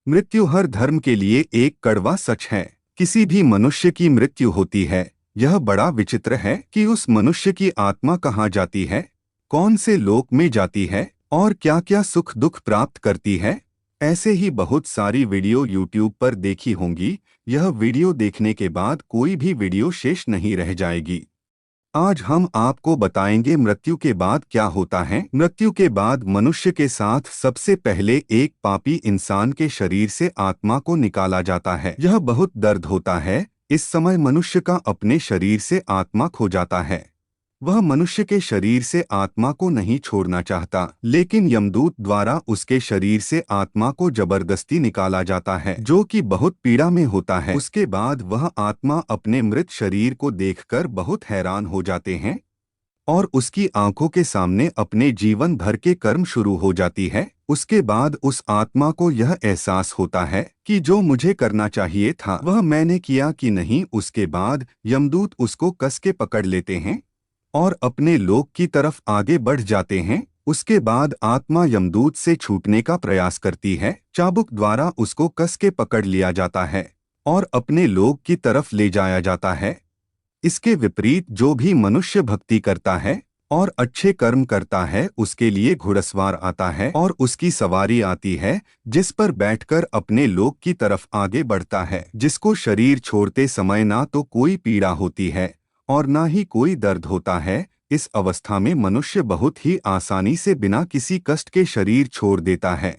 मृत्यु हर धर्म के लिए एक कड़वा सच है। किसी भी मनुष्य की मृत्यु होती है। यह बड़ा विचित्र है कि उस मनुष्य की आत्मा कहाँ जाती है, कौन से लोक में जाती है और क्या क्या सुख दुख प्राप्त करती है। ऐसे ही बहुत सारी वीडियो यूट्यूब पर देखी होंगी। यह वीडियो देखने के बाद कोई भी वीडियो शेष नहीं रह जाएगी। आज हम आपको बताएंगे मृत्यु के बाद क्या होता है। मृत्यु के बाद मनुष्य के साथ सबसे पहले एक पापी इंसान के शरीर से आत्मा को निकाला जाता है। यह बहुत दर्द होता है। इस समय मनुष्य का अपने शरीर से आत्मा खो जाता है। वह मनुष्य के शरीर से आत्मा को नहीं छोड़ना चाहता, लेकिन यमदूत द्वारा उसके शरीर से आत्मा को जबरदस्ती निकाला जाता है, जो कि बहुत पीड़ा में होता है। उसके बाद वह आत्मा अपने मृत शरीर को देखकर बहुत हैरान हो जाते हैं और उसकी आंखों के सामने अपने जीवन भर के कर्म शुरू हो जाती है। उसके बाद उस आत्मा को यह एहसास होता है कि जो मुझे करना चाहिए था वह मैंने किया कि नहीं। उसके बाद यमदूत उसको कस के पकड़ लेते हैं और अपने लोक की तरफ आगे बढ़ जाते हैं। उसके बाद आत्मा यमदूत से छूटने का प्रयास करती है। चाबुक द्वारा उसको कस के पकड़ लिया जाता है और अपने लोक की तरफ ले जाया जाता है। इसके विपरीत जो भी मनुष्य भक्ति करता है और अच्छे कर्म करता है, उसके लिए घुड़सवार आता है और उसकी सवारी आती है, जिस पर बैठकर अपने लोक की तरफ आगे बढ़ता है, जिसको शरीर छोड़ते समय ना तो कोई पीड़ा होती है और ना ही कोई दर्द होता है। इस अवस्था में मनुष्य बहुत ही आसानी से बिना किसी कष्ट के शरीर छोड़ देता है।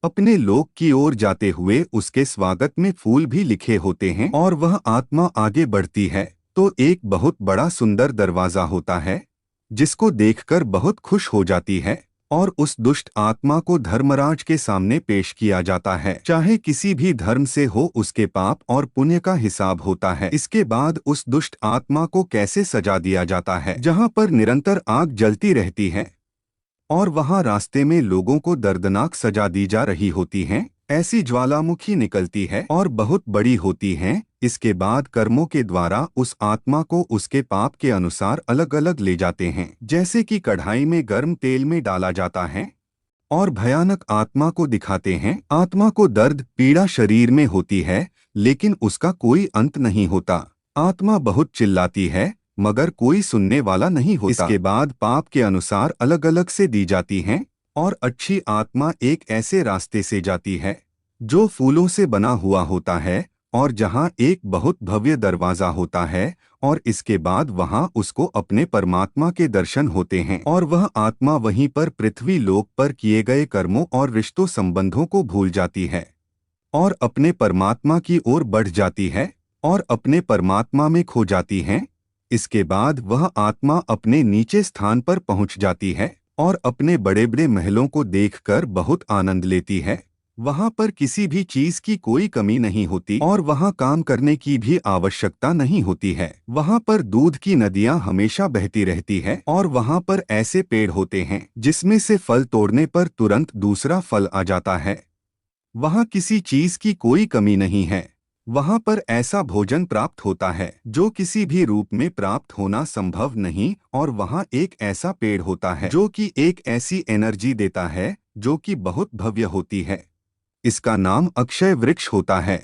अपने लोक की ओर जाते हुए उसके स्वागत में फूल भी लिखे होते हैं और वह आत्मा आगे बढ़ती है तो एक बहुत बड़ा सुंदर दरवाजा होता है, जिसको देखकर बहुत खुश हो जाती है और उस दुष्ट आत्मा को धर्मराज के सामने पेश किया जाता है। चाहे किसी भी धर्म से हो, उसके पाप और पुण्य का हिसाब होता है। इसके बाद उस दुष्ट आत्मा को कैसे सजा दिया जाता है, जहाँ पर निरंतर आग जलती रहती है और वहां रास्ते में लोगों को दर्दनाक सजा दी जा रही होती हैं। ऐसी ज्वालामुखी निकलती है और बहुत बड़ी होती हैं। इसके बाद कर्मों के द्वारा उस आत्मा को उसके पाप के अनुसार अलग अलग ले जाते हैं, जैसे कि कढ़ाई में गर्म तेल में डाला जाता है और भयानक आत्मा को दिखाते हैं। आत्मा को दर्द पीड़ा शरीर में होती है, लेकिन उसका कोई अंत नहीं होता। आत्मा बहुत चिल्लाती है, मगर कोई सुनने वाला नहीं होता। इसके बाद पाप के अनुसार अलग अलग से दी जाती हैं और अच्छी आत्मा एक ऐसे रास्ते से जाती है जो फूलों से बना हुआ होता है और जहां एक बहुत भव्य दरवाजा होता है और इसके बाद वहां उसको अपने परमात्मा के दर्शन होते हैं और वह आत्मा वहीं पर पृथ्वी लोक पर किए गए कर्मों और रिश्तों संबंधों को भूल जाती है और अपने परमात्मा की ओर बढ़ जाती है और अपने परमात्मा में खो जाती है। इसके बाद वह आत्मा अपने नीचे स्थान पर पहुंच जाती है और अपने बड़े बड़े महलों को देखकर बहुत आनंद लेती है। वहां पर किसी भी चीज की कोई कमी नहीं होती और वहां काम करने की भी आवश्यकता नहीं होती है। वहां पर दूध की नदियां हमेशा बहती रहती है और वहां पर ऐसे पेड़ होते हैं जिसमें से फल तोड़ने पर तुरंत दूसरा फल आ जाता है। वहां किसी चीज की कोई कमी नहीं है। वहां पर ऐसा भोजन प्राप्त होता है जो किसी भी रूप में प्राप्त होना संभव नहीं और वहां एक ऐसा पेड़ होता है जो कि एक ऐसी एनर्जी देता है जो कि बहुत भव्य होती है। इसका नाम अक्षय वृक्ष होता है।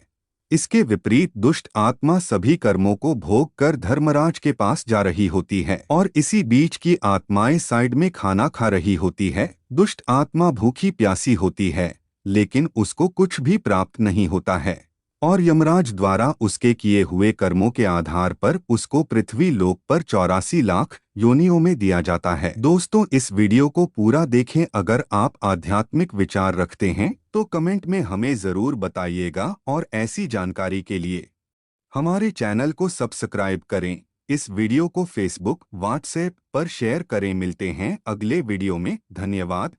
इसके विपरीत दुष्ट आत्मा सभी कर्मों को भोग कर धर्मराज के पास जा रही होती है और इसी बीच की आत्माएं साइड में खाना खा रही होती है। दुष्ट आत्मा भूखी प्यासी होती है, लेकिन उसको कुछ भी प्राप्त नहीं होता है और यमराज द्वारा उसके किए हुए कर्मों के आधार पर उसको पृथ्वी लोक पर 84 लाख योनियों में दिया जाता है। दोस्तों, इस वीडियो को पूरा देखें। अगर आप आध्यात्मिक विचार रखते हैं तो कमेंट में हमें ज़रूर बताइएगा और ऐसी जानकारी के लिए हमारे चैनल को सब्सक्राइब करें। इस वीडियो को फेसबुक, व्हाट्सएप पर शेयर करें। मिलते हैं अगले वीडियो में। धन्यवाद।